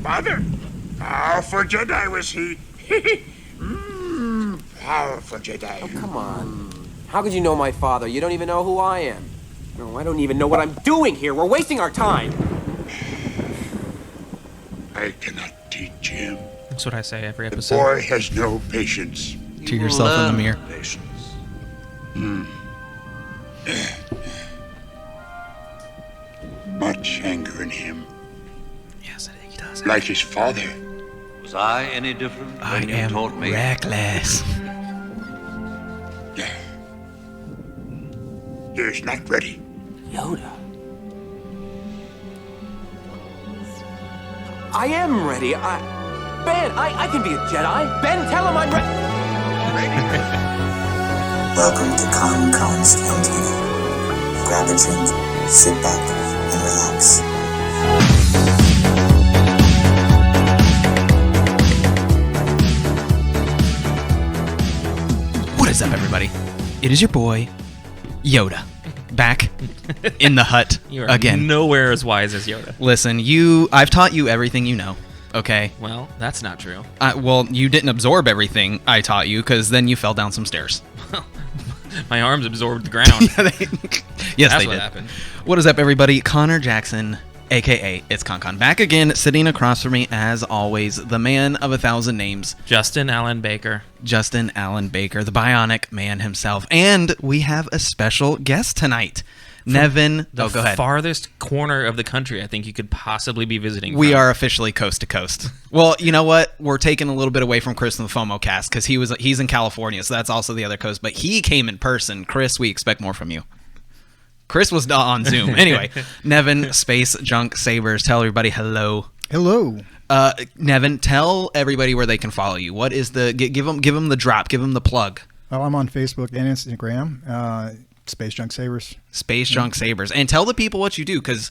father? Powerful Jedi was he. Powerful Jedi. Oh, come on. How could you know my father? You don't even know who I am. No, I don't even know what I'm doing here. We're wasting our time. I cannot teach him. That's what I say every The episode. boy has no patience. To yourself in the mirror. Patience. Much anger in him. Yes, I think he does. Like his father. Was I any different I when you am taught me? reckless. He is not ready. Yoda. I am ready. Ben, I can be a Jedi. Ben, tell him I'm ready. Welcome to KonKon's Cantina. Grab a drink, sit back, and relax. What is up, everybody? It is your boy, Yoda, back in the hut You are again. nowhere as wise as Yoda. Listen, I've taught you everything you know, okay? Well, that's not true. Well, you didn't absorb everything I taught you, because then you fell down some stairs. My arms absorbed the ground. Yes, That's they what did. happened. What is up, everybody? Connor Jackson, a.k.a. It's KonKon, back again, sitting across from me, as always, the man of 1,000 names, Justin Allen Baker. Justin Allen Baker, the bionic man himself. And we have a special guest tonight, Nevin. The Go ahead. farthest corner of the country I think you could possibly be visiting We from. are officially coast to coast. Well, you know what? We're taking a little bit away from Chris in the FOMO cast because he's in California, so that's also the other coast. But he came in person. Chris, we expect more from you. Chris was on Zoom. Anyway, Nevin, Space Junk Sabers. Tell everybody hello. Hello. Nevin, tell everybody where they can follow you. What is give them the drop, give them the plug. Well, I'm on Facebook and Instagram. Space Junk Sabers. Space Junk Sabers, and tell the people what you do, because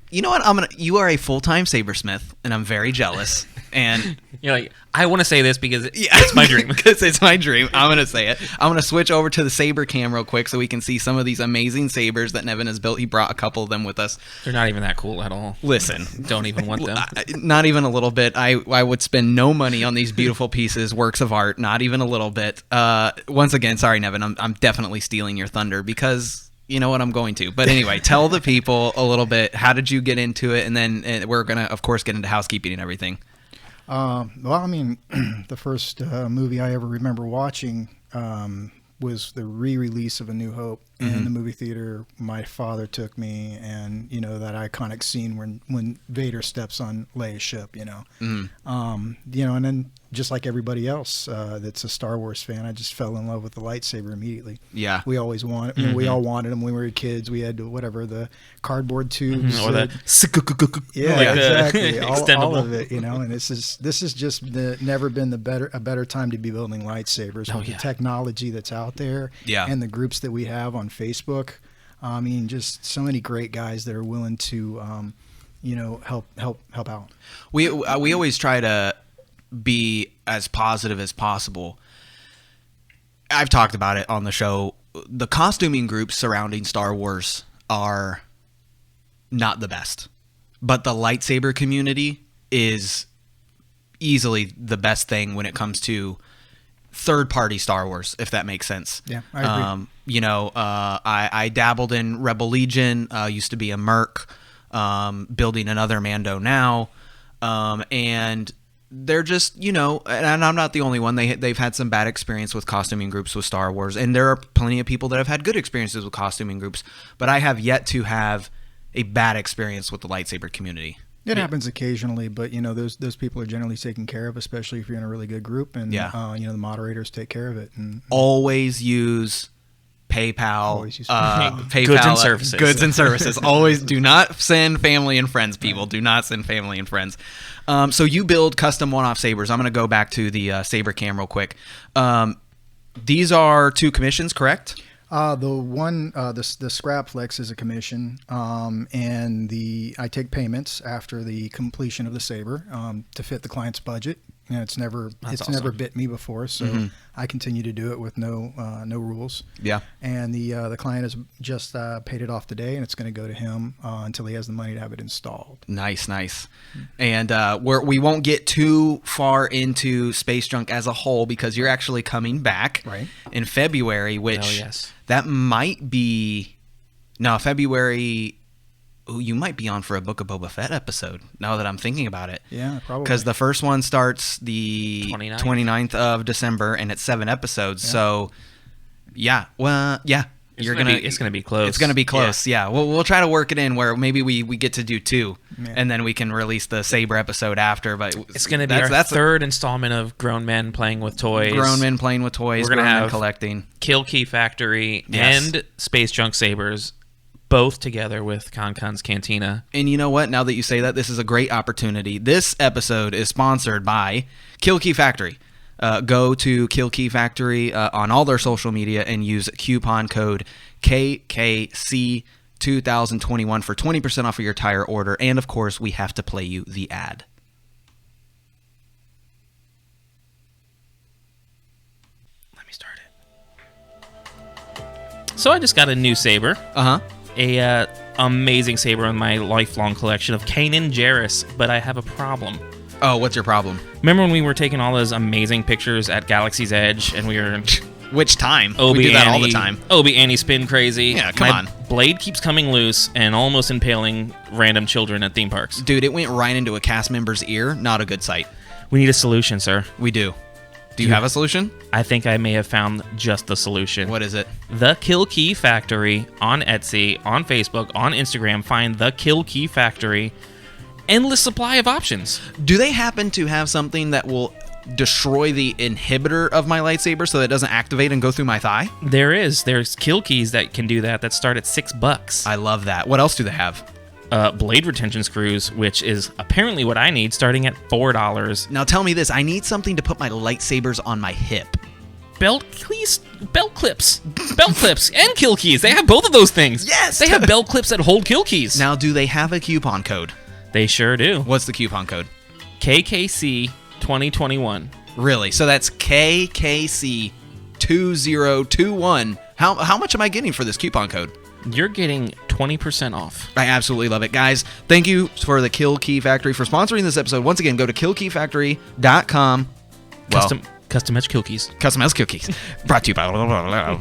you know what, you are a full-time sabersmith, and I'm very jealous. And You're like, I want to say this because it's my dream. Because it's my dream. I'm gonna say it. I'm gonna switch over to the saber cam real quick so we can see some of these amazing sabers that Nevin has built. He brought a couple of them with us. They're not even that cool at all. Listen, Don't even want them. not even a little bit. I would spend no money on these beautiful pieces, works of art, not even a little bit. Once again, sorry, Nevin, I'm definitely stealing your thunder because you know what, I'm going to. But anyway, tell the people a little bit. How did you get into it? And then we're gonna, of course, get into housekeeping and everything. Well, I mean, the first movie I ever remember watching was the re-release of A New Hope in the movie theater. My father took me, and you know that iconic scene when Vader steps on Leia's ship. You know, and then just like everybody else that's a Star Wars fan, I just fell in love with the lightsaber immediately. Yeah, we always wanted. You know, we all wanted them when we were kids. We had whatever the cardboard tubes or that. Yeah, Like exactly. all extendable. of it, you know. And this is just never been a better time to be building lightsabers with the technology that's out there, and the groups that we have on Facebook. I mean, just so many great guys that are willing to, help out. We always try to be as positive as possible. I've talked about it on the show. The costuming groups surrounding Star Wars are not the best, but the lightsaber community is easily the best thing when it comes to third-party Star Wars, if that makes sense. Yeah, I agree. I dabbled in Rebel Legion, used to be a merc, building another Mando now, and they're just, and I'm not the only one. They've had some bad experience with costuming groups with Star Wars, and there are plenty of people that have had good experiences with costuming groups, but I have yet to have a bad experience with the lightsaber community. It happens occasionally, but those people are generally taken care of, especially if you're in a really good group, and the moderators take care of it. And always use PayPal. PayPal, goods and services. Goods and services. Always do not send family and friends, people. Do not send family and friends. So you build custom one-off sabers. I'm going to go back to the saber cam real quick. These are 2 commissions, correct? The one, the scrap flex is a commission, and I take payments after the completion of the saber to fit the client's budget. You know, it's never never bit me before, so I continue to do it with no rules. Yeah. And the client has just paid it off today, and it's going to go to him until he has the money to have it installed. Nice. And we won't get too far into Space Junk as a whole because you're actually coming back in February, which that might be February. Ooh, you might be on for a Book of Boba Fett episode now that I'm thinking about it. Yeah, probably. Because the first one starts the 29th of December, and it's 7 episodes. Yeah. So, it's gonna be close. It's gonna be close. Yeah. We'll try to work it in where maybe we get to do 2, and then we can release the Saber episode after. But it's gonna be our third installment of Grown Men Playing with Toys. Grown Men Playing with Toys. We're gonna have collecting Kill Key Factory and Space Junk Sabers, both together with KonKon's Cantina. And you know what? Now that you say that, this is a great opportunity. This episode is sponsored by Kill Key Factory. Go to Kill Key Factory on all their social media and use coupon code KKC2021 for 20% off of your entire order. And, of course, we have to play you the ad. Let me start it. So I just got a new saber. A amazing saber in my lifelong collection of Kanon Jarrus, but I have a problem. Oh, what's your problem? Remember when we were taking all those amazing pictures at Galaxy's Edge, and we were... Which time? We do that all the time. Obi Annie spin crazy. Yeah, come on. Blade keeps coming loose and almost impaling random children at theme parks. Dude, it went right into a cast member's ear. Not a good sight. We need a solution, sir. We do. Do you have a solution? I think I may have found just the solution. What is it? The Kill Key Factory on Etsy, on Facebook, on Instagram. Find The Kill Key Factory. Endless supply of options. Do they happen to have something that will destroy the inhibitor of my lightsaber so that it doesn't activate and go through my thigh? There's kill keys that can do that start at $6. I love that. What else do they have? Blade retention screws, which is apparently what I need, starting at $4. Now tell me this, I need something to put my lightsabers on my hip. Belt clips, and kill keys. They have both of those things. Yes! They have belt clips that hold kill keys. Now, do they have a coupon code? They sure do. What's the coupon code? KKC 2021. Really? So that's KKC 2021. How much am I getting for this coupon code? You're getting 20% off. I absolutely love it. Guys, thank you for the Kill Key Factory for sponsoring this episode. Once again, go to killkeyfactory.com. Custom edge kill keys. Custom edge kill keys. Brought to you by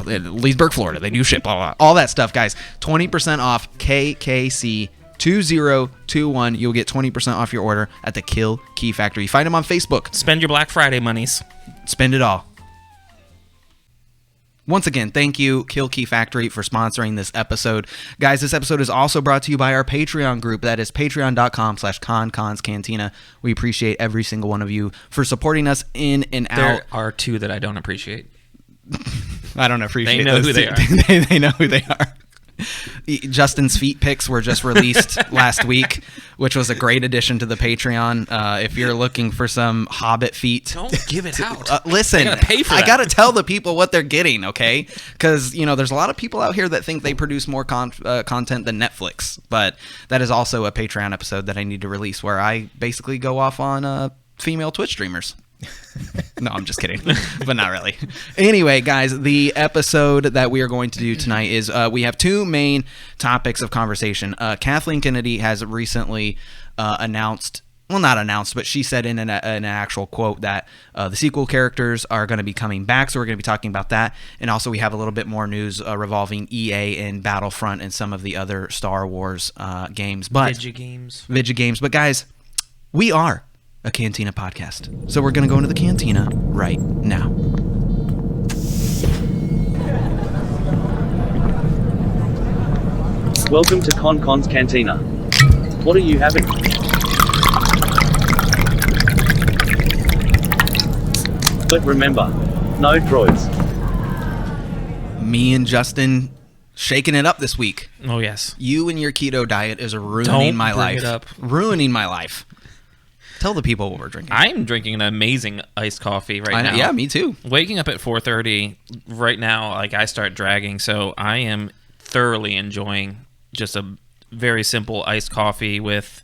Leesburg, Florida. They do ship. Blah, blah, blah. All that stuff, guys. 20% off KKC 2021. You'll get 20% off your order at the Kill Key Factory. Find them on Facebook. Spend your Black Friday monies. Spend it all. Once again, thank you, Kill Key Factory, for sponsoring this episode. Guys, this episode is also brought to you by our Patreon group. That is patreon.com/konkonscantina. We appreciate every single one of you for supporting us in and out. There are 2 that I don't appreciate. I don't appreciate They know those who they two. are. They know who they are. Justin's feet pics were just released last week, which was a great addition to the Patreon. If you're looking for some Hobbit feet, don't give it out. Listen, they gotta pay for that. I gotta tell the people what they're getting, okay? Because there's a lot of people out here that think they produce more content than Netflix, but that is also a Patreon episode that I need to release where I basically go off on female Twitch streamers. No, I'm just kidding, but not really. Anyway, guys, the episode that we are going to do tonight is we have 2 main topics of conversation. Kathleen Kennedy has recently announced, well, not announced, but she said in an actual quote that the sequel characters are going to be coming back, so we're going to be talking about that. And also we have a little bit more news revolving EA and Battlefront and some of the other Star Wars games. Vidya games. But guys, we are a Cantina podcast. So we're going to go into the Cantina right now. Welcome to KonKon's Cantina. What are you having? But remember, no droids. Me and Justin shaking it up this week. Oh, yes. You and your keto diet is ruining my life. Don't bring it up. Ruining my life. Tell the people what we're drinking. I'm drinking an amazing iced coffee right now. Yeah, me too. Waking up at 4:30 right now, I start dragging, so I am thoroughly enjoying just a very simple iced coffee with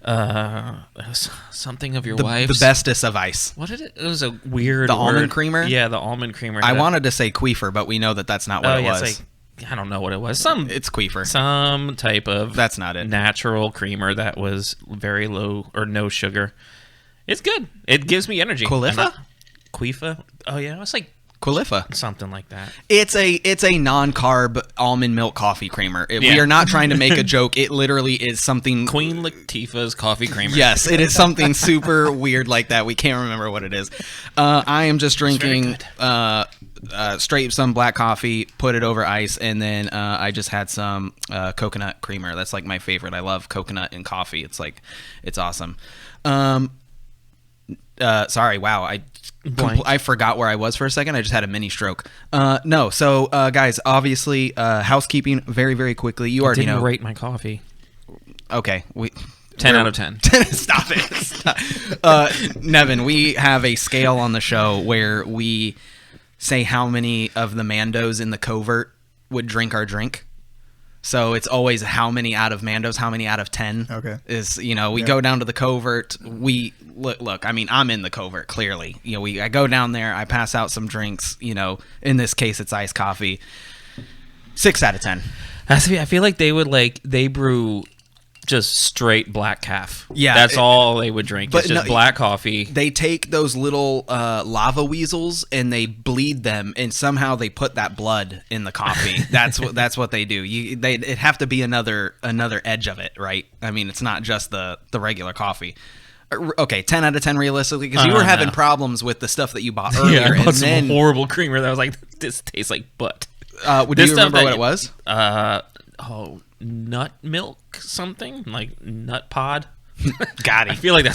It was something of your The wife's. bestest of ice. What did it? It was a weird. The almond word. creamer? Yeah, the almond creamer. I wanted to say queefer, but we know that that's not what it was. It's like, I don't know what it was. It's queefer. Some type of. That's not it. Natural creamer that was very low or no sugar. It's good. It gives me energy. Qualifa? Queefa? Oh yeah, it's like Qualifa. something like that. It's a non-carb almond milk coffee creamer. We Yeah. are not trying to make a joke. It literally is something. Queen Latifah's coffee creamer. Yes, it is something super weird like that. We can't remember what it is. I am just drinking straight some black coffee, put it over ice, and then I just had some coconut creamer. That's like my favorite. I love coconut in coffee. It's awesome. Sorry, wow. I forgot where I was for a second. I just had a mini stroke. No, so guys, obviously, housekeeping very, very quickly. You already Didn't know. rate my coffee. Okay, 10 out of 10. Stop it. Nevin, we have a scale on the show where we say how many of the Mandos in the covert would drink our drink. So it's always how many out of Mandos, how many out of 10. Okay. We go down to the covert. We look, I mean, I'm in the covert, clearly. I go down there, I pass out some drinks, in this case it's iced coffee. 6 out of 10. I feel like they brew just straight black calf. Yeah, that's all they would drink. It's just black coffee. They take those little lava weasels and they bleed them, and somehow they put that blood in the coffee. That's what they do. It have to be another edge of it, right? I mean, it's not just the regular coffee. Okay, 10 out of 10 realistically, because you were having problems with the stuff that you bought earlier. Yeah, I bought and some then horrible creamer that was like, this tastes like butt. do you remember what it was? Nut milk something, like nut pod. Got it. I feel like that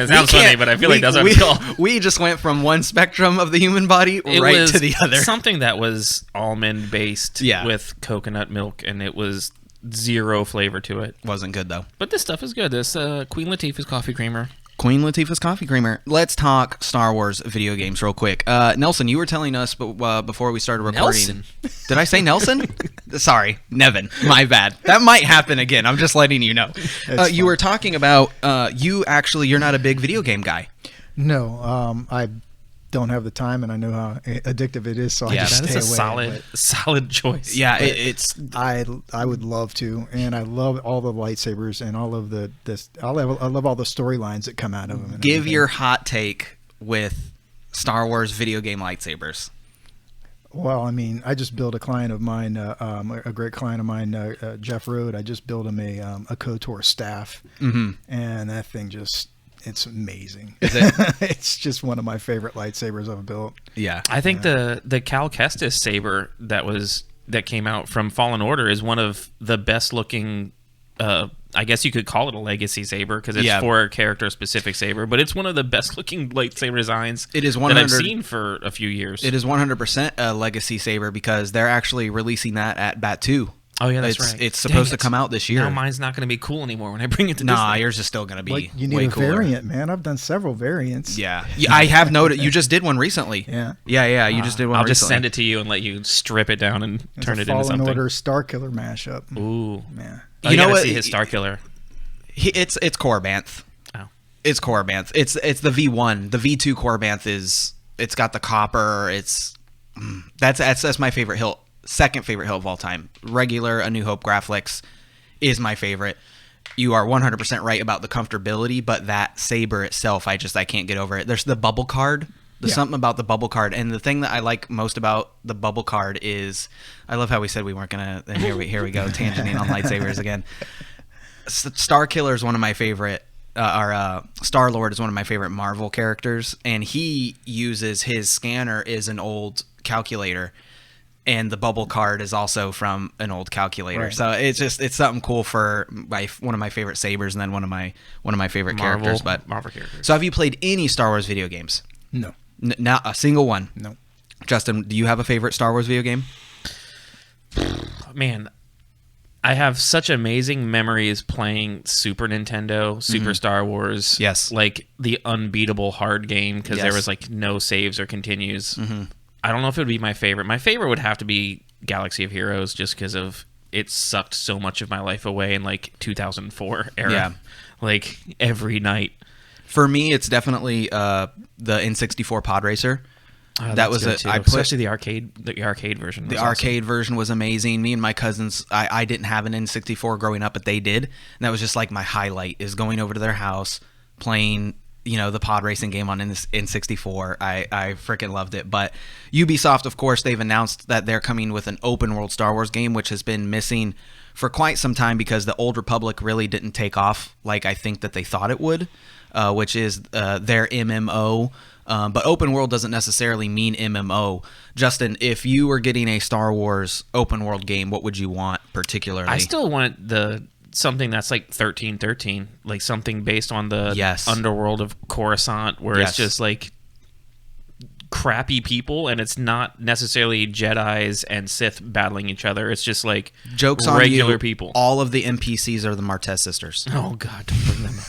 sounds funny, but I feel like that's what it's called. We just went from one spectrum of the human body right to the other. Something that was almond based with coconut milk, and it was zero flavor to it. Wasn't good though. But this stuff is good. This Queen Latifah's coffee creamer. Queen Latifah's coffee creamer. Let's talk Star Wars video games real quick. Nelson, you were telling us before we started recording. Nelson? Did I say Nelson? Sorry, Nevin. My bad. That might happen again. I'm just letting you know. You were talking about you're not a big video game guy. No, I don't have the time, and I know how addictive it is, so I just that stay is away. solid choice. Yeah, I would love to, and I love all the lightsabers and all of I love all the storylines that come out of them. Give your hot take with Star Wars video game lightsabers. Well, I mean, I just built a client of mine, a great client of mine, Jeff Rode. I just built him a KOTOR staff, and that thing it's amazing. Is it? It's just one of my favorite lightsabers I've built. Yeah, I think the Cal Kestis saber that came out from Fallen Order is one of the best looking. I guess you could call it a legacy saber because it's for a character specific saber, but it's one of the best looking lightsaber designs it is that I've seen for a few years. It is 100% a legacy saber because they're actually releasing that at Bat 2. Oh yeah, that's right. It's supposed to come out this year. Now mine's not going to be cool anymore when I bring it to Nah, Disney. yours is still going to be Like, you need way a cooler. variant, man. I've done several variants. Yeah, I have noted. You just did one recently. Yeah. You just did one. I'll recently. just send it to you and let you strip it down and turn it into Fallen something. Order Starkiller mashup. Ooh, Man. you know what? See his Starkiller. It's Korbanth. Oh, It's Korbanth. It's the V1. The V2 Korbanth it's got the copper. That's my favorite hilt. Second favorite hilt of all time. Regular A New Hope Graphics is my favorite. You are 100% right about the comfortability, but that saber itself, I can't get over it. There's the bubble card. There's something about the bubble card, and the thing that I like most about the bubble card is, I love how we said we weren't gonna. And here we go, tangenting on lightsabers again. Starkiller is one of my favorite. Star-Lord is one of my favorite Marvel characters, and he uses his scanner is an old calculator. And the bubble card is also from an old calculator, right. So it's something cool for one of my favorite sabers, and then one of my favorite characters. But Marvel characters. So have you played any Star Wars video games? No. Not a single one. No. Justin, do you have a favorite Star Wars video game? Man, I have such amazing memories playing Super Nintendo, Super Star Wars. Yes. Like the unbeatable hard game because there Yes. was like no saves or continues. I don't know if it would be my favorite. My favorite would have to be Galaxy of Heroes just because of it sucked so much of my life away in like 2004 era. Yeah. like every night. For me, it's definitely the N64 Pod Racer. Oh, that was especially the arcade version. The arcade version was amazing. Me and my cousins, I didn't have an N64 growing up, but they did, and that was just like my highlight, is going over to their house, playing, the pod racing game on N64. I freaking loved it. But Ubisoft, of course, they've announced that they're coming with an open world Star Wars game, which has been missing for quite some time because the Old Republic really didn't take off like I think that they thought it would, which is their MMO. But open world doesn't necessarily mean MMO. Justin, if you were getting a Star Wars open world game, what would you want particularly? I still want something that's like 1313, like something based on the underworld of Coruscant, where it's just like crappy people, and it's not necessarily Jedis and Sith battling each other. It's just like jokes regular on you, people. All of the NPCs are the Martez sisters. Oh God, don't bring them up.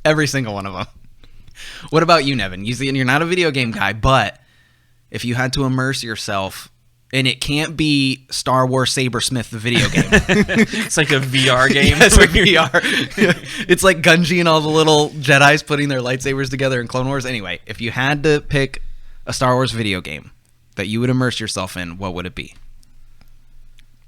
Every single one of them. What about you, Nevin? You're not a video game guy, but if you had to immerse yourself, and it can't be Star Wars Sabersmith, the video game. It's like a VR game. It's like VR. It's like Gunji and all the little Jedis putting their lightsabers together in Clone Wars. Anyway, if you had to pick a Star Wars video game that you would immerse yourself in, what would it be?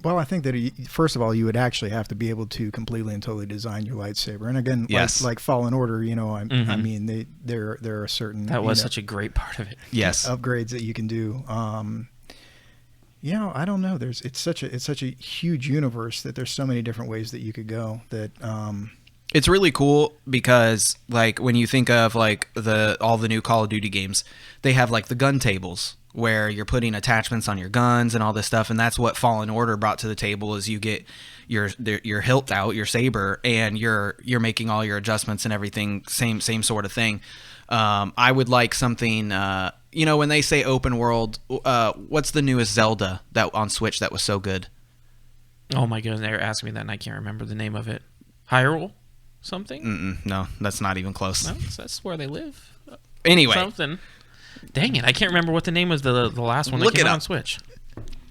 Well, I think that first of all, you would actually have to be able to completely and totally design your lightsaber. And again, like Fallen Order, I mean, there are certain that was such a great part of it. Yes, upgrades that you can do. I don't know. It's such a huge universe that there's so many different ways that you could go. That it's really cool because like when you think of like all the new Call of Duty games, they have like the gun tables where you're putting attachments on your guns and all this stuff, and that's what Fallen Order brought to the table. Is you get your hilt out, your saber, and you're making all your adjustments and everything. Same sort of thing. I would like something. When they say open world, what's the newest Zelda that on Switch that was so good? Oh my goodness, they were asking me that, and I can't remember the name of it. Hyrule, something? No, that's not even close. No, that's where they live. Anyway, something. Dang it, I can't remember what the name of the last one that came out on Switch.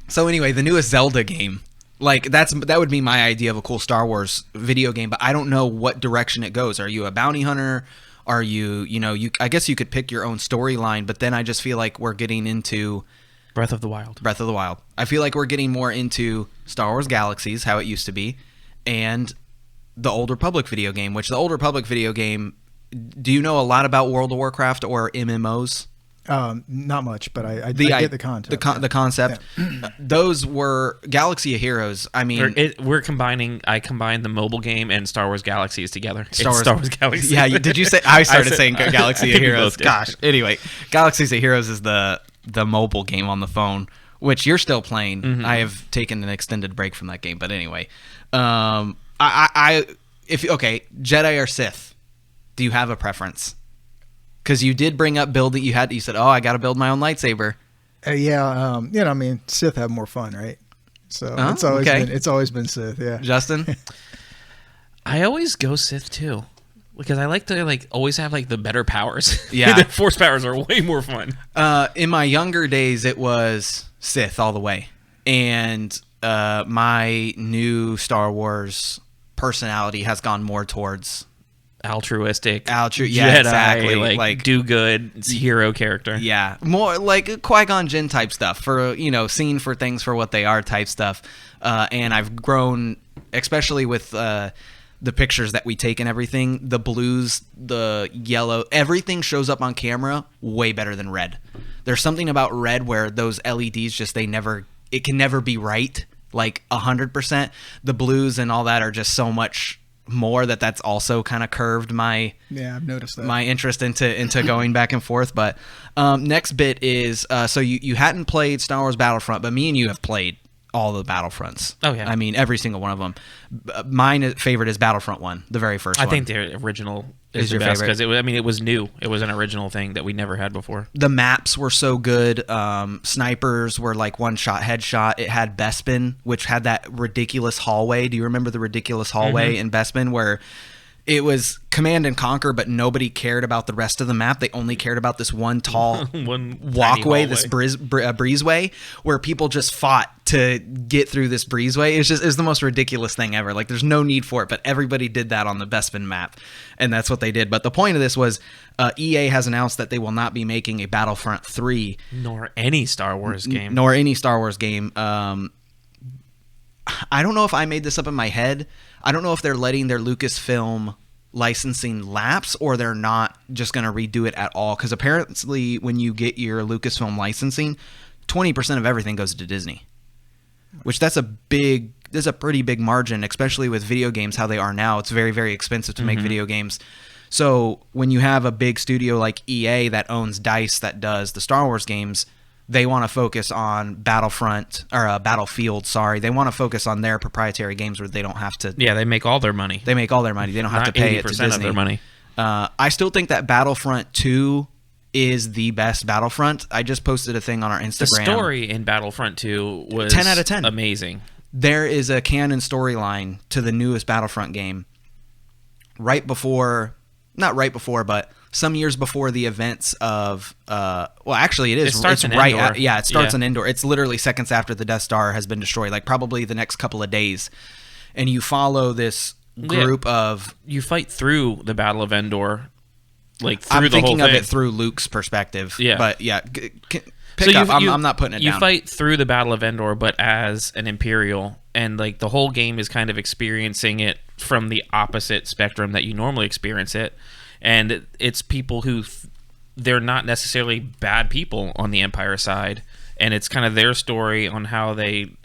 So anyway, the newest Zelda game, like that would be my idea of a cool Star Wars video game, but I don't know what direction it goes. Are you a bounty hunter? Are you I guess you could pick your own storyline, but then I just feel like we're getting into Breath of the Wild. I feel like we're getting more into Star Wars Galaxies, how it used to be, and the Old Republic video game, which the Old Republic video game, do you know a lot about World of Warcraft or MMOs? Not much, but I get the concept. The concept. Yeah. Those were Galaxy of Heroes. I mean, I combined the mobile game and Star Wars Galaxies together. Star Wars Galaxies. Yeah, did you say? I started saying Galaxy of Heroes. Gosh. Anyway, Galaxies of Heroes is the mobile game on the phone, which you're still playing. Mm-hmm. I have taken an extended break from that game, but anyway, Jedi or Sith, do you have a preference? Because you did bring up build that you had. You said, "Oh, I got to build my own lightsaber." Sith have more fun, right? So it's always been Sith. Yeah, Justin, I always go Sith too, because I like to always have the better powers. Yeah, the Force powers are way more fun. In my younger days, it was Sith all the way, and my new Star Wars personality has gone more towards altruistic, Jedi, exactly, like do good, it's hero character. Yeah, more like Qui-Gon Jinn type stuff for seeing for things for what they are type stuff. And I've grown, especially with the pictures that we take and everything. The blues, the yellow, everything shows up on camera way better than red. There's something about red where those LEDs it can never be right, like 100%. The blues and all that are just so much more that's also kind of curved I've noticed that, my interest into going back and forth. But next bit is so you hadn't played Star Wars Battlefront, but me and you have played all the Battlefronts. Oh yeah, I mean every single one of them. Mine favorite is Battlefront 1, the very first one. I think the original is your best because it was new. It was an original thing that we never had before. The maps were so good. Snipers were like one shot, headshot. It had Bespin, which had that ridiculous hallway. Do you remember the ridiculous hallway in Bespin where It was Command and Conquer, but nobody cared about the rest of the map. They only cared about this one tall walkway, this breezeway, where people just fought to get through this breezeway. It's the most ridiculous thing ever. Like, there's no need for it, but everybody did that on the Bespin map, and that's what they did. But the point of this was EA has announced that they will not be making a Battlefront 3. Nor any Star Wars game. I don't know if I made this up in my head. I don't know if they're letting their Lucasfilm licensing lapse or they're not just going to redo it at all. Because apparently when you get your Lucasfilm licensing, 20% of everything goes to Disney. Which that's a pretty big margin, especially with video games how they are now. It's very, very expensive to make video games. So when you have a big studio like EA that owns DICE that does the Star Wars games, they want to focus on Battlefield. They want to focus on their proprietary games where they don't have to. Yeah, they make all their money. They don't have to pay it to Disney. Of their money. I still think that Battlefront 2 is the best Battlefront. I just posted a thing on our Instagram. The story in Battlefront 2 was 10 out of 10. Amazing. There is a canon storyline to the newest Battlefront game. Not right before, but some years before the events of actually it is. It starts in right Endor. It starts in Endor. It's literally seconds after the Death Star has been destroyed, like probably the next couple of days. And you follow this group of you fight through the Battle of Endor, like through I'm the whole thinking thing. of it through Luke's perspective. Yeah. But yeah, I'm not putting it down. You fight through the Battle of Endor, but as an Imperial, and like the whole game is kind of experiencing it from the opposite spectrum that you normally experience it. And it's people who they're not necessarily bad people on the Empire side, and it's kind of their story on how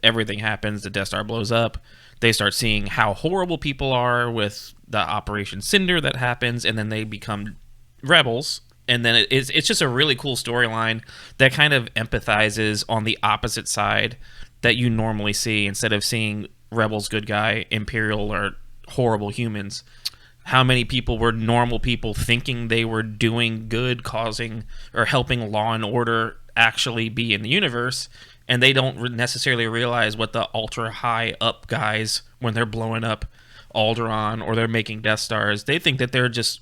everything happens. The Death Star blows up. They start seeing how horrible people are with the Operation Cinder that happens, and then they become rebels. And then it's just a really cool storyline that kind of empathizes on the opposite side that you normally see, instead of seeing rebels, good guy, Imperial, or horrible humans. How many people were normal people thinking they were doing good, causing or helping law and order actually be in the universe, and they don't necessarily realize what the ultra high up guys, when they're blowing up Alderaan or they're making Death Stars, they think that they're just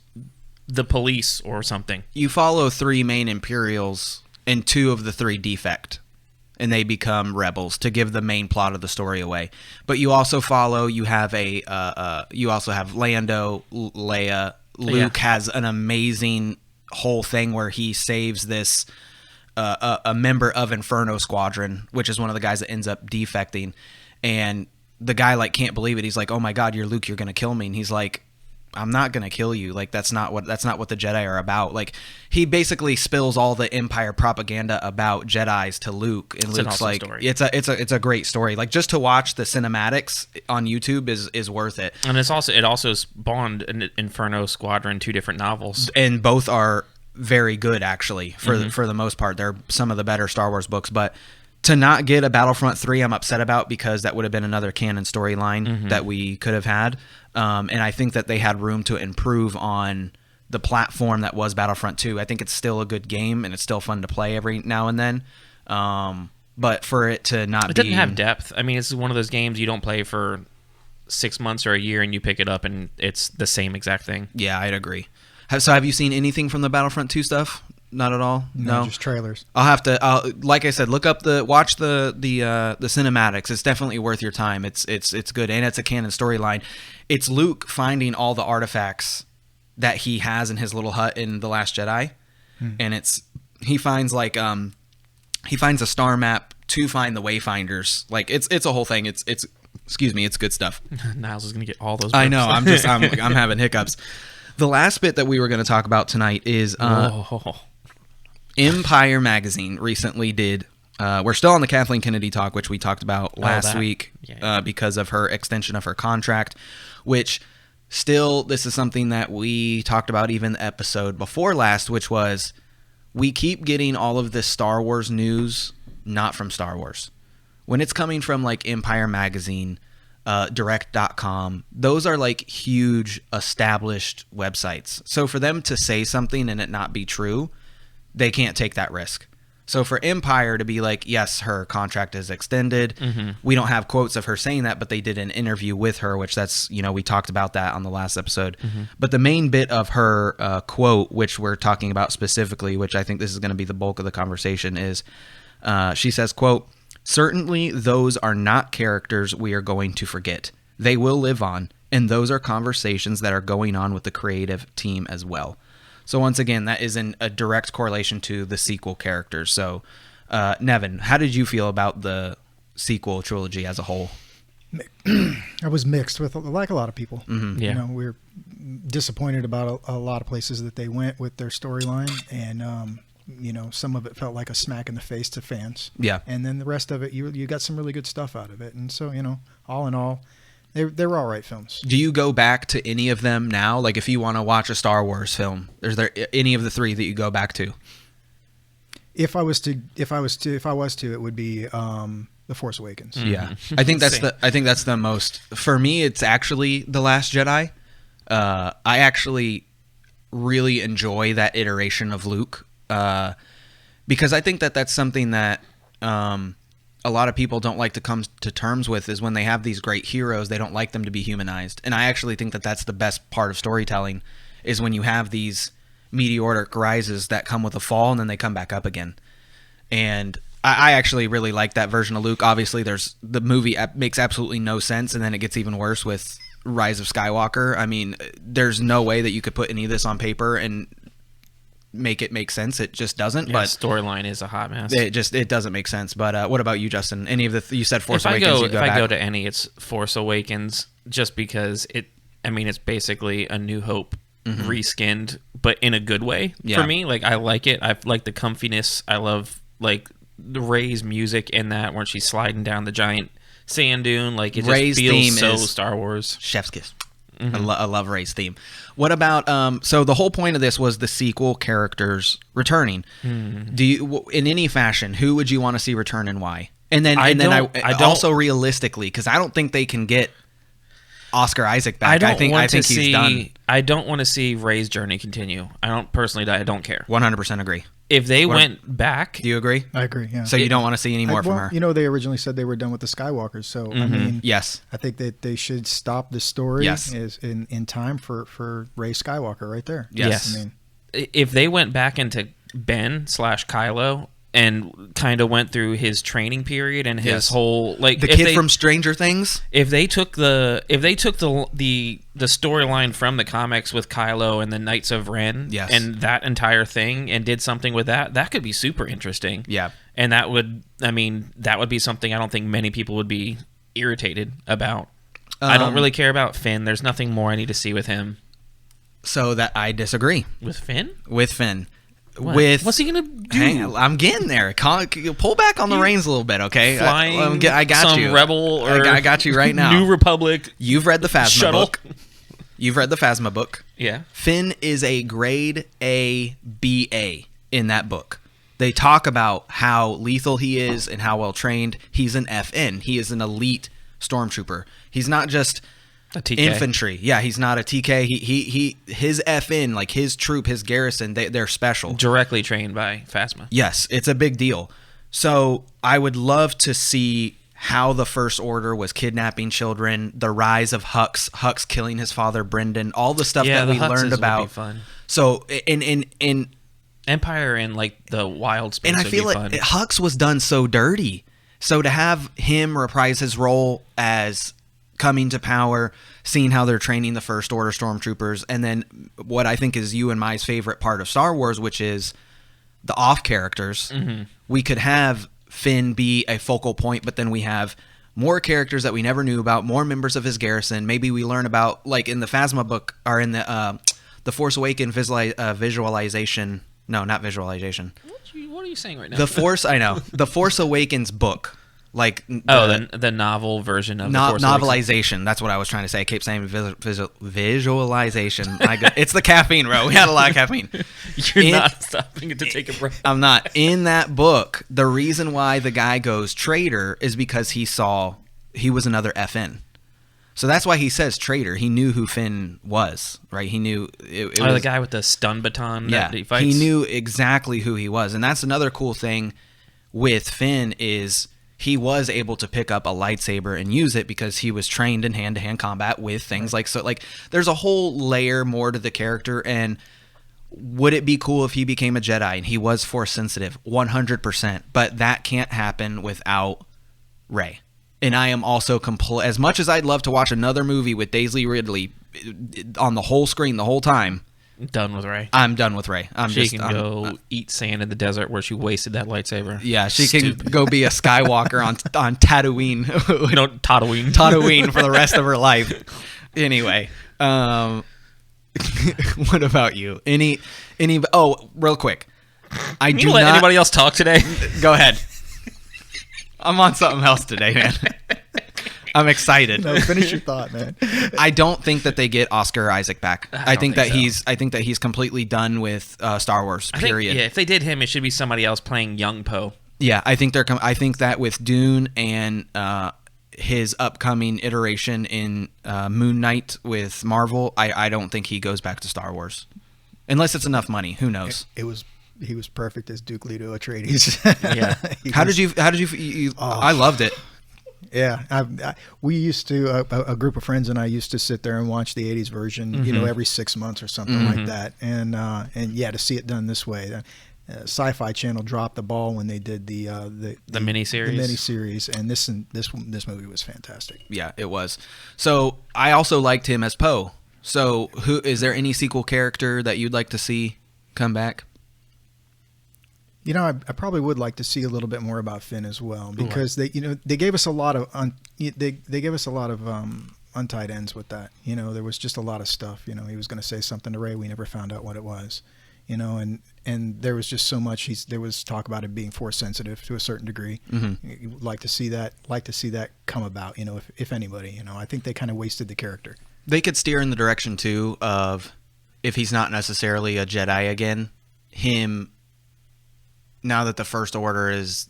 the police or something. You follow 3 main Imperials and 2 of the 3 defect, and they become rebels to give the main plot of the story away. But you also have Lando, Leia. Luke has an amazing whole thing where he saves this a member of Inferno Squadron, which is one of the guys that ends up defecting, and the guy can't believe it. He's like, "Oh my God, you're Luke, you're gonna kill me," and he's like, I'm not gonna kill you. Like, that's not what the Jedi are about. Like, he basically spills all the Empire propaganda about Jedis to Luke, and It's Luke's an awesome like, story. it's a great story. Like, just to watch the cinematics on YouTube is worth it. And it also spawned an Inferno Squadron, 2 different novels, And both are very good, actually, for the most part. They're some of the better Star Wars books, but to not get a Battlefront 3, I'm upset about, because that would have been another canon storyline that we could have had. And I think that they had room to improve on the platform that was Battlefront 2. I think it's still a good game, and it's still fun to play every now and then. But for it to not it doesn't have depth. I mean, it's one of those games you don't play for 6 months or a year, and you pick it up, and it's the same exact thing. Yeah, I'd agree. So have you seen anything from the Battlefront 2 stuff? Not at all. No, just trailers. I'll have to. Like I said, watch the cinematics. It's definitely worth your time. It's good, and it's a canon storyline. It's Luke finding all the artifacts that he has in his little hut in The Last Jedi, and he finds a star map to find the Wayfinders. Like, it's a whole thing. It's good stuff. Niles is gonna get all those. I know. I'm having hiccups. The last bit that we were going to talk about tonight is Empire Magazine recently did. We're still on the Kathleen Kennedy talk, which we talked about last week because of her extension of her contract, which still, this is something that we talked about even the episode before last, which was we keep getting all of this Star Wars news not from Star Wars. When it's coming from Empire Magazine, direct.com, those are huge established websites. So for them to say something and it not be true, they can't take that risk. So for Empire to be like, yes, her contract is extended. We don't have quotes of her saying that, but they did an interview with her, which that's, we talked about that on the last episode. But the main bit of her quote, which we're talking about specifically, which I think this is going to be the bulk of the conversation, is she says, quote, "Certainly those are not characters we are going to forget. They will live on, and those are conversations that are going on with the creative team as well." So once again, that is in a direct correlation to the sequel characters. So, Nevin, how did you feel about the sequel trilogy as a whole? I was mixed with, like a lot of people. Yeah. We were disappointed about a lot of places that they went with their storyline, and some of it felt like a smack in the face to fans. Yeah. And then the rest of it, you got some really good stuff out of it. And so, all in all, they were all right films. Do you go back to any of them now? Like, if you want to watch a Star Wars film, is there any of the three that you go back to? If I was to, it would be The Force Awakens. Yeah, I think that's the most. For me, it's actually The Last Jedi. I actually really enjoy that iteration of Luke because I think that's something that a lot of people don't like to come to terms with, is when they have these great heroes, they don't like them to be humanized. And I actually think that that's the best part of storytelling, is when you have these meteoric rises that come with a fall and then they come back up again. And I actually really like that version of Luke. Obviously, the movie makes absolutely no sense, and then it gets even worse with Rise of Skywalker. I mean, there's no way that you could put any of this on paper and make it make sense. It just doesn't. Yeah, but storyline is a hot mess. It doesn't make sense. But what about you, Justin? Any of you said Force If Awakens? If I go to any, it's Force Awakens, just because it's basically a New Hope reskinned, but in a good way for me. Like, I like it. I like the comfiness. I love like the Rey's music in that, when she's sliding down the giant sand dune. Like, it just Rey's theme feels so is Star Wars. Chef's kiss. I love Rey's theme. What about so the whole point of this was the sequel characters returning. Do you, in any fashion, who would you want to see return and why? And then I don't, also realistically, because I don't think they can get Oscar Isaac back. I think he's done. I don't want to see Rey's journey continue. I don't personally. I don't care. 100% agree. If they went back, do you agree? I agree. Yeah. So you don't want to see any more from her. They originally said they were done with the Skywalkers. So I mean, yes, I think that they should stop the story. Yes. is in time for Rey Skywalker right there. Yes. I mean, if they went back into Ben/Kylo and kind of went through his training period and his whole, like, the kid from Stranger Things. If they took the storyline from the comics with Kylo and the Knights of Ren, and that entire thing, and did something with that could be super interesting. Yeah. And that would be something I don't think many people would be irritated about. I don't really care about Finn. There's nothing more I need to see with him. So that I disagree. With Finn? With Finn. What? What's he gonna do? Hang on, I'm getting there. Pull back on the reins a little bit, okay? Flying I got some you. Rebel or I got you right now. New Republic. You've read the Phasma shuttle book. You've read the Phasma book. Yeah. Finn is a grade A BA in that book. They talk about how lethal he is and how well trained. He's an FN. He is an elite stormtrooper. He's not just a TK. Infantry. Yeah, he's not a TK. His FN, like his troop, his garrison, they're special. Directly trained by Phasma. Yes, it's a big deal. So I would love to see how the First Order was kidnapping children, the rise of Hux killing his father Brendan, all the stuff that we learned about. Would be fun. So in Empire and like the wild space, and I feel like Hux was done so dirty. So to have him reprise his role as coming to power, seeing how they're training the First Order stormtroopers, and then what I think is you and my favorite part of Star Wars, which is the off characters. We could have Finn be a focal point, but then we have more characters that we never knew about, more members of his garrison. Maybe we learn about, like in the Phasma book, or in the Force Awakens visualization. No, not visualization. What are you saying right now? The Force Awakens book. Like the novel version of the Force novelization. Awakens. That's what I was trying to say. I keep saying visualization. It's the caffeine, bro. We had a lot of caffeine. You're not stopping it to take a breath. I'm not. In that book, the reason why the guy goes traitor is because he was another FN. So that's why he says traitor. He knew who Finn was, right? He knew it was the guy with the stun baton that he fights. He knew exactly who he was. And that's another cool thing with Finn is he was able to pick up a lightsaber and use it because he was trained in hand-to-hand combat with things like there's a whole layer more to the character. And would it be cool if he became a Jedi and he was Force sensitive? 100%. But that can't happen without Rey. And I am also as much as I'd love to watch another movie with Daisy Ridley on the whole screen the whole time. Done with Rey. I'm done with Rey. She can go eat sand in the desert where she wasted that lightsaber. Yeah, she can go be a Skywalker on Tatooine. No, Tatooine. Tatooine for the rest of her life. Anyway, what about you? Any? Oh, real quick. Can you let anybody else talk today? Go ahead. I'm on something else today, man. I'm excited. No, finish your thought, man. I don't think that they get Oscar Isaac back. I think that he's completely done with Star Wars. Period. If they did him, it should be somebody else playing young Poe. Yeah, I think I think that with Dune and his upcoming iteration in Moon Knight with Marvel, I don't think he goes back to Star Wars, unless it's enough money. Who knows? He was perfect as Duke Leto Atreides. Yeah. How did you I loved it. Yeah, we used to a group of friends and I used to sit there and watch the '80s version, every 6 months or something like that, and to see it done this way, Sci-Fi Channel dropped the ball when they did the miniseries, and this movie was fantastic. Yeah, it was. So I also liked him as Poe. So is there any sequel character that you'd like to see come back? I probably would like to see a little bit more about Finn as well, because they gave us a lot of they gave us a lot of untied ends with that. There was just a lot of stuff. He was going to say something to Rey, we never found out what it was. And there was just so much. There was talk about it being Force sensitive to a certain degree. You would like to see that come about. If anybody, I think they kind of wasted the character. They could steer in the direction too of, if he's not necessarily a Jedi again, him. Now that the First Order is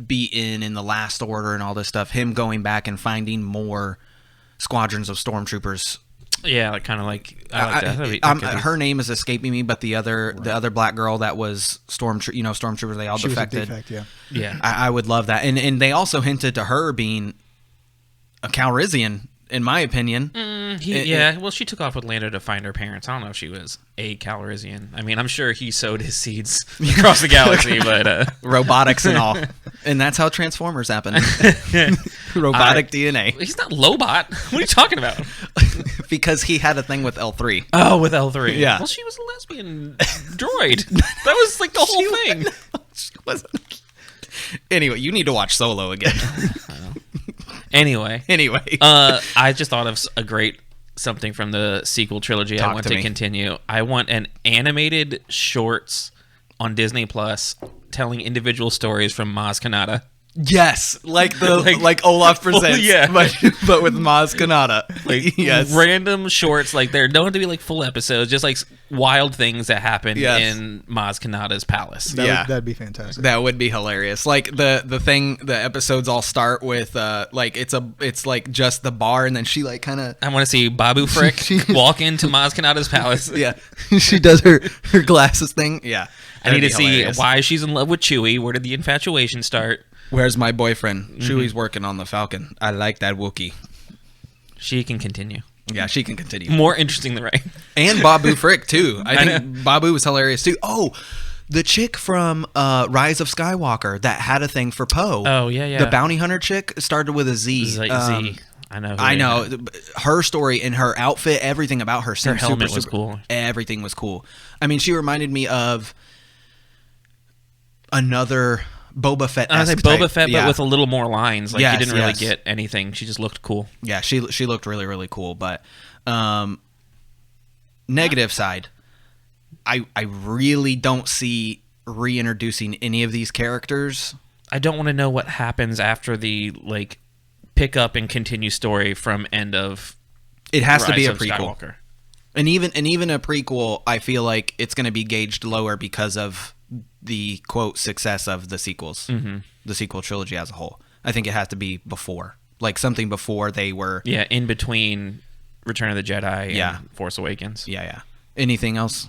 beaten in the Last Order and all this stuff, him going back and finding more squadrons of stormtroopers. Yeah, kind of like I like that. Her name is escaping me, but the other black girl that was stormtroopers, they all defected. Yeah. I would love that, and they also hinted to her being a Calrissian, in my opinion. Well, she took off with Lando to find her parents. I don't know if she was a Calrissian. I mean, I'm sure he sowed his seeds across the galaxy, but robotics and all, and that's how Transformers happen. Robotic DNA. He's not Lobot. What are you talking about? Because he had a thing with L3. Oh, with L3. Yeah. Well, she was a lesbian droid. That was like the whole thing. She wasn't. Anyway, you need to watch Solo again. Anyway, I just thought of a great something from the sequel trilogy. I want to continue. I want an animated shorts on Disney Plus telling individual stories from Maz Kanata. Yes, like Olaf Presents, but with Maz Kanata. Yes, random shorts. Like they don't have to be like full episodes, just like wild things that happen in Maz Kanata's palace. That'd be fantastic. That would be hilarious. Like the episodes all start with it's like just the bar, and then she like kind of. I want to see Babu Frick walk into Maz Kanata's palace. Yeah, she does her glasses thing. Yeah, I need to see why she's in love with Chewie. Where did the infatuation start? Where's my boyfriend? Chewie's working on the Falcon. I like that Wookiee. She can continue. Yeah, she can continue. More interesting than Rey. And Babu Frick, too. I think Babu was hilarious, too. Oh, the chick from Rise of Skywalker that had a thing for Poe. Oh, yeah. The bounty hunter chick started with a Z. Z. I know. Her story and her outfit, everything about her. Her helmet was cool. Everything was cool. I mean, she reminded me of another Boba Fett. I was like Boba Fett, but with a little more lines. Like, you didn't really get anything. She just looked cool. Yeah, she looked really, really cool. But negative side, I really don't see reintroducing any of these characters. I don't want to know what happens after the pick up and continue story from end of. It has to be a prequel. Skywalker. And even a prequel, I feel like it's going to be gauged lower because of the quote success of the sequels, the sequel trilogy as a whole. I think it has to be before like something before they were. Yeah, in between Return of the Jedi Yeah. and Force Awakens. Yeah. Anything else?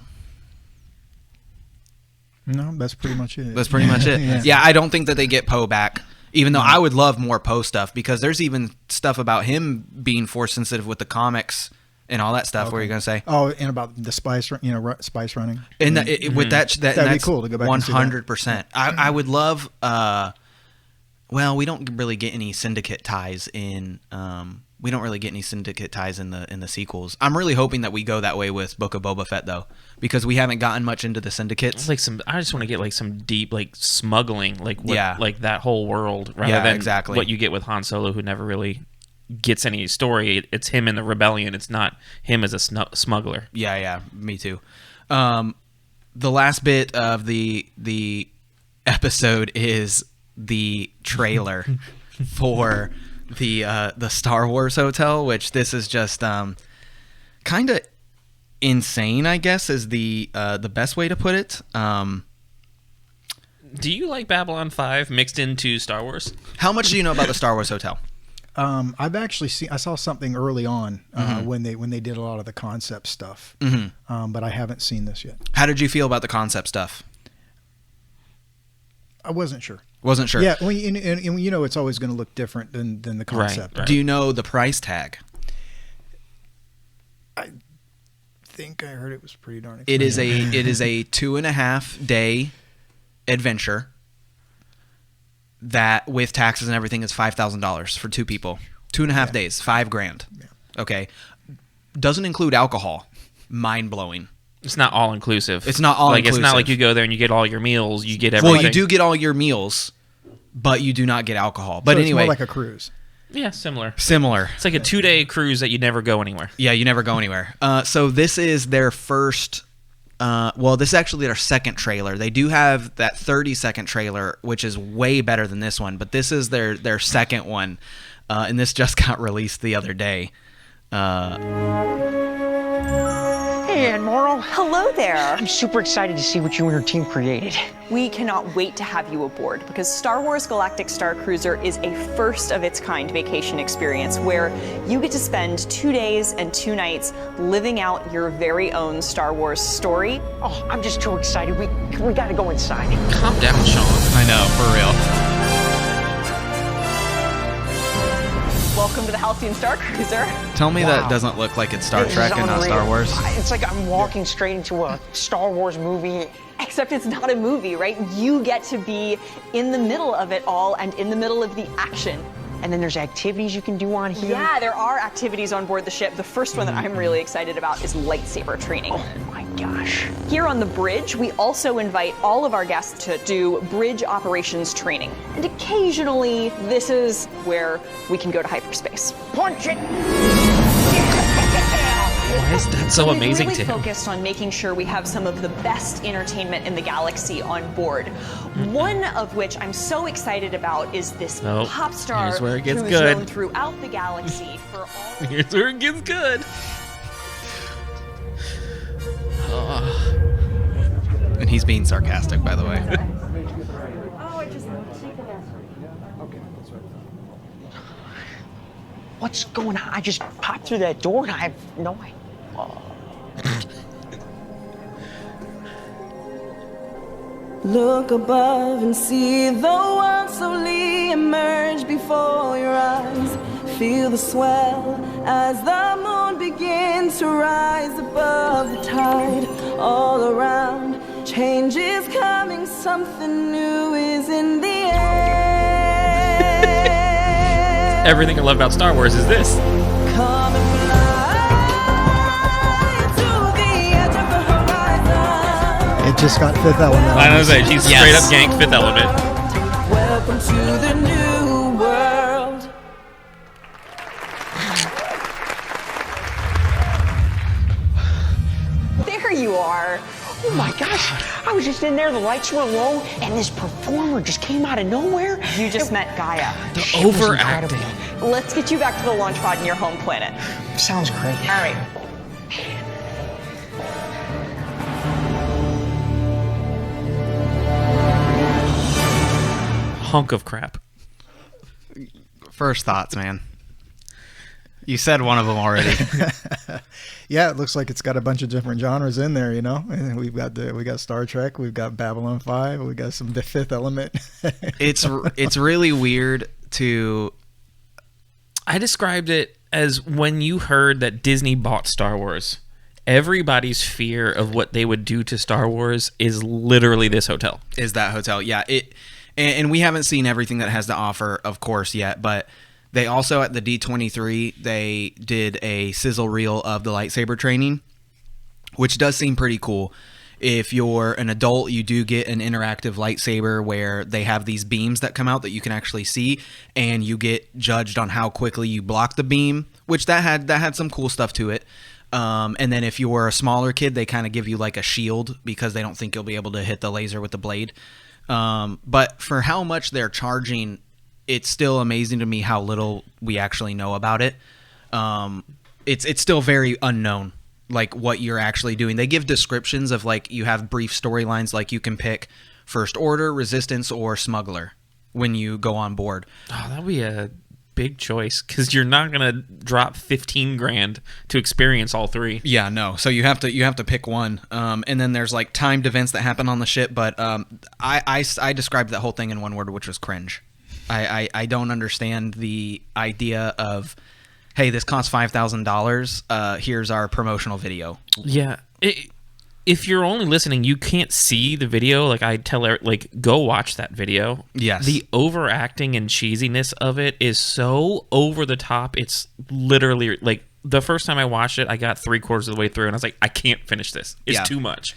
No, that's pretty much it. That's pretty much it. Yeah, I don't think that they get Poe back. Even though I would love more Poe stuff, because there's even stuff about him being force sensitive with the comics and all that stuff. What are you gonna say? Oh, and about the spice running. And with that's that'd be cool to go back. 100%. I would love. Well, we don't really get any syndicate ties in. We don't really get any syndicate ties in the sequels. I'm really hoping that we go that way with Book of Boba Fett, though, because we haven't gotten much into the syndicates. Like I just want to get like some deep like smuggling, like Yeah. like that whole world, rather Yeah, than exactly. what you get with Han Solo, who never really gets any story. It's him in the rebellion. It's not him as a smuggler. Yeah, me too. The last bit of the episode is the trailer for the Star Wars hotel, which this is just kind of insane, I guess, is the best way to put it. Do you like Babylon 5 mixed into Star Wars? How much do you know about the Star Wars hotel? I've actually seen. I saw something early on when they did a lot of the concept stuff, but I haven't seen this yet. How did you feel about the concept stuff? I wasn't sure. Wasn't sure. Yeah, and you know it's always going to look different than the concept. Right. Do you know the price tag? I think I heard it was pretty darn It expensive. is a 2.5 day adventure that, with taxes and everything, is $5,000 for 2 people. 2.5 days, $5,000. Yeah. Okay, doesn't include alcohol. Mind blowing. It's not all inclusive. It's not all like inclusive. It's not like you go there and you get all your meals. You get everything. Well, you do get all your meals, but you do not get alcohol. But So anyway, it's more like a cruise. Yeah, similar. Similar. It's like a 2-day cruise that you never go anywhere. Yeah, you never go anywhere. So this is their first. Well, this is actually their second trailer. They do have that 30-second trailer, which is way better than this one. But this is their second one, and this just got released the other day. Hey, Admiral. Hello there. I'm super excited to see what you and your team created. We cannot wait to have you aboard because Star Wars Galactic Star Cruiser is a first-of-its-kind vacation experience where you get to spend 2 days and 2 nights living out your very own Star Wars story. Oh, I'm just too excited. We gotta go inside. Calm down, Sean. I know, for real. Welcome to the Halcyon Star Cruiser. Tell me Wow. that doesn't look like it's Star This Trek is and not Star unreal. Wars. It's like I'm walking straight into a Star Wars movie. Except it's not a movie, right? You get to be in the middle of it all and in the middle of the action. And then there's activities you can do on here. Yeah, there are activities on board the ship. The first one that I'm really excited about is lightsaber training. Oh my gosh. Here on the bridge, we also invite all of our guests to do bridge operations training. And occasionally, this is where we can go to hyperspace. Punch it! Why is that so amazing We've to really him? focused on making sure we have some of the best entertainment in the galaxy on board. One of which I'm so excited about is this Nope. pop star Here's where it gets who's good. known throughout the galaxy for all. Here's where it gets good. And he's being sarcastic, by the way. What's going on? I just popped through that door and I have no idea. Look above and see the world slowly emerge before your eyes. Feel the swell as the moon begins to rise above the tide. All around, change is coming, something new is in the air. Everything I love about Star Wars is this. Come and fly to the edge of the horizon. It just got Fifth Element. I was say she's straight up ganked Fifth Element. Welcome to the new world. There you are. Oh my gosh, I was just in there, the lights were low, and this performer just came out of nowhere. You just met Gaia. She was overacting. incredible. Let's get you back to the launch pod in your home planet. Sounds great. All right. Hunk of crap. First thoughts, man. You said one of them already. Yeah, it looks like it's got a bunch of different genres in there, you know. And we got Star Trek, we've got Babylon 5, we got some The Fifth Element. It's really weird to. I described it as when you heard that Disney bought Star Wars, everybody's fear of what they would do to Star Wars is literally this hotel. Is that hotel? Yeah. And we haven't seen everything that it has to offer, of course, yet, but. They also, at the D23, they did a sizzle reel of the lightsaber training, which does seem pretty cool. If you're an adult, you do get an interactive lightsaber where they have these beams that come out that you can actually see, and you get judged on how quickly you block the beam, which that had some cool stuff to it. And then if you were a smaller kid, they kind of give you like a shield because they don't think you'll be able to hit the laser with the blade. But for how much they're charging, it's still amazing to me how little we actually know about it. It's still very unknown, like what you're actually doing. They give descriptions of like you have brief storylines, like you can pick First Order, Resistance, or Smuggler when you go on board. Oh, that would be a big choice because you're not gonna drop $15,000 to experience all three. Yeah, no. So you have to pick one, and then there's like timed events that happen on the ship. But I described that whole thing in one word, which was cringe. I don't understand the idea of, hey, this costs $5,000. Here's our promotional video. Yeah. If you're only listening, you can't see the video. Like I tell her, like, go watch that video. Yes. The overacting and cheesiness of it is so over the top. It's literally like the first time I watched it, I got 3/4 of the way through, and I was like, I can't finish this. It's too much.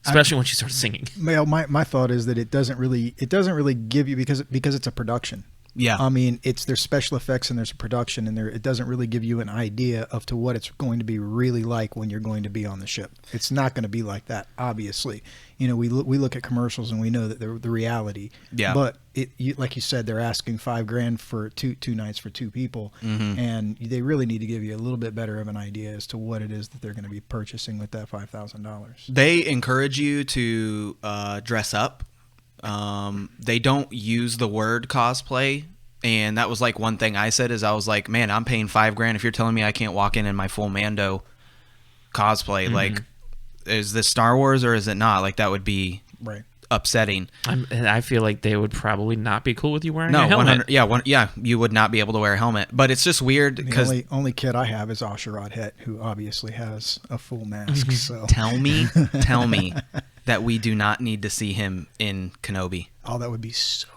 Especially when she started singing. Well, my thought is that it doesn't really give you because it's a production. Yeah. I mean, there's special effects and there's a production, and it doesn't really give you an idea of to what it's going to be really like when you're going to be on the ship. It's not going to be like that, obviously. You know, we look at commercials and we know that they're the reality. Yeah. But like you said, they're asking $5,000 for two nights for two people, and they really need to give you a little bit better of an idea as to what it is that they're going to be purchasing with that $5,000. They encourage you to dress up. They don't use the word cosplay, and that was like one thing I said is I was like, man, I'm paying $5,000 if you're telling me I can't walk in my full Mando cosplay. Like, is this Star Wars or is it not? Like, that would be upsetting. I feel like they would probably not be cool with you wearing a helmet. You would not be able to wear a helmet. But it's just weird because the only kid I have is Asherad Het, who obviously has a full mask. So tell me that we do not need to see him in Kenobi. Oh, that would be so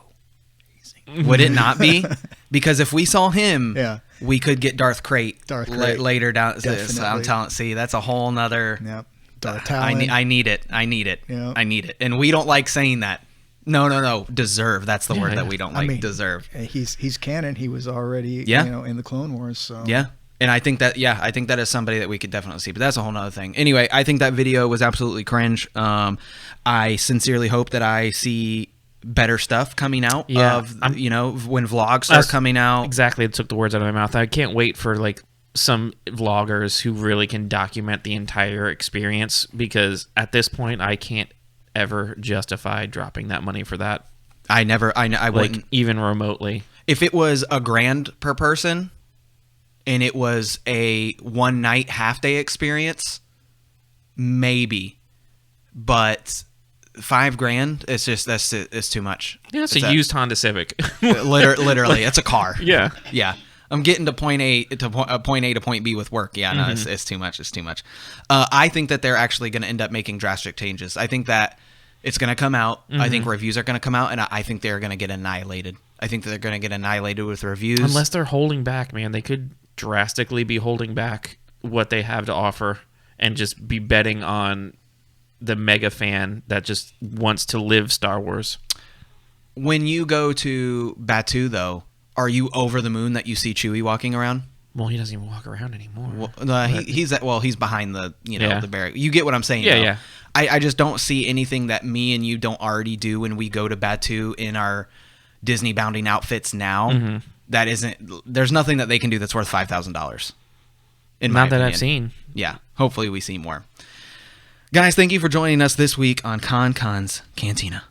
amazing. Would it not be? Because if we saw him, we could get Darth Krayt later down. So I'm telling. See, that's a whole nother. Yep. I need it. Yep. I need it. And we don't like saying that. No. Deserve. That's the word that we don't like. I mean, deserve. He's canon. He was already in the Clone Wars. So yeah. And I think that is somebody that we could definitely see, but that's a whole nother thing. Anyway, I think that video was absolutely cringe. I sincerely hope that I see better stuff coming out when vlogs start coming out. Exactly. It took the words out of my mouth. I can't wait for like some vloggers who really can document the entire experience, because at this point I can't ever justify dropping that money for that. I wouldn't, even remotely. If it was $1,000 per person and it was a one night half day experience, maybe, but $5,000, it's too much. Yeah, it's a used Honda Civic. Literally, it's a car. Yeah. I'm getting to point A to point B with work. Yeah, no, it's too much. It's too much. I think that they're actually going to end up making drastic changes. I think that it's going to come out. I think reviews are going to come out, and I think they're going to get annihilated. I think that they're going to get annihilated with reviews. Unless they're holding back, man. They could drastically be holding back what they have to offer and just be betting on the mega fan that just wants to live Star Wars. When you go to Batuu, though, are you over the moon that you see Chewie walking around? Well, he doesn't even walk around anymore. Well, he's behind the the barrier. You get what I'm saying? Yeah, though. yeah. I just don't see anything that me and you don't already do when we go to Batuu in our Disney bounding outfits now. That isn't. There's nothing that they can do that's worth $5,000. Not that I've seen. Yeah. Hopefully we see more. Guys, thank you for joining us this week on KonKon's Cantina.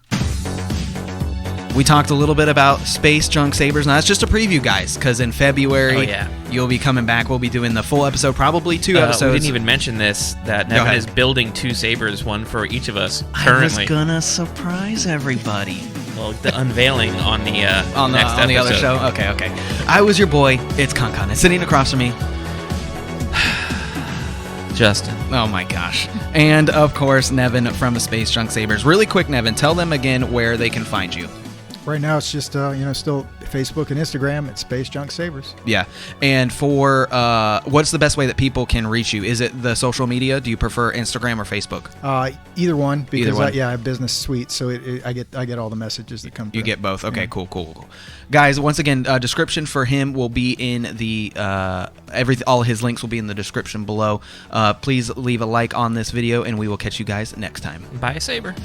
We talked a little bit about Space Junk Sabers. Now, that's just a preview, guys, because in February, you'll be coming back. We'll be doing the full episode, probably 2 episodes. We didn't even mention this, that Nevin is building 2 sabers, one for each of us currently. I was going to surprise everybody. Well, the unveiling on the next on the other show? Okay. I was your boy. It's KonKon. And sitting across from me, Justin. Oh my gosh. And of course, Nevin from Space Junk Sabers. Really quick, Nevin, tell them again where they can find you. Right now, it's just still Facebook and Instagram at Space Junk Sabers. Yeah, and for what's the best way that people can reach you? Is it the social media? Do you prefer Instagram or Facebook? Either one, because Either one. I have business suite, so I get all the messages that come through. You get both. Okay, cool. Guys, once again, description for him will be in the all his links will be in the description below. Please leave a like on this video, and we will catch you guys next time. Buy a saber.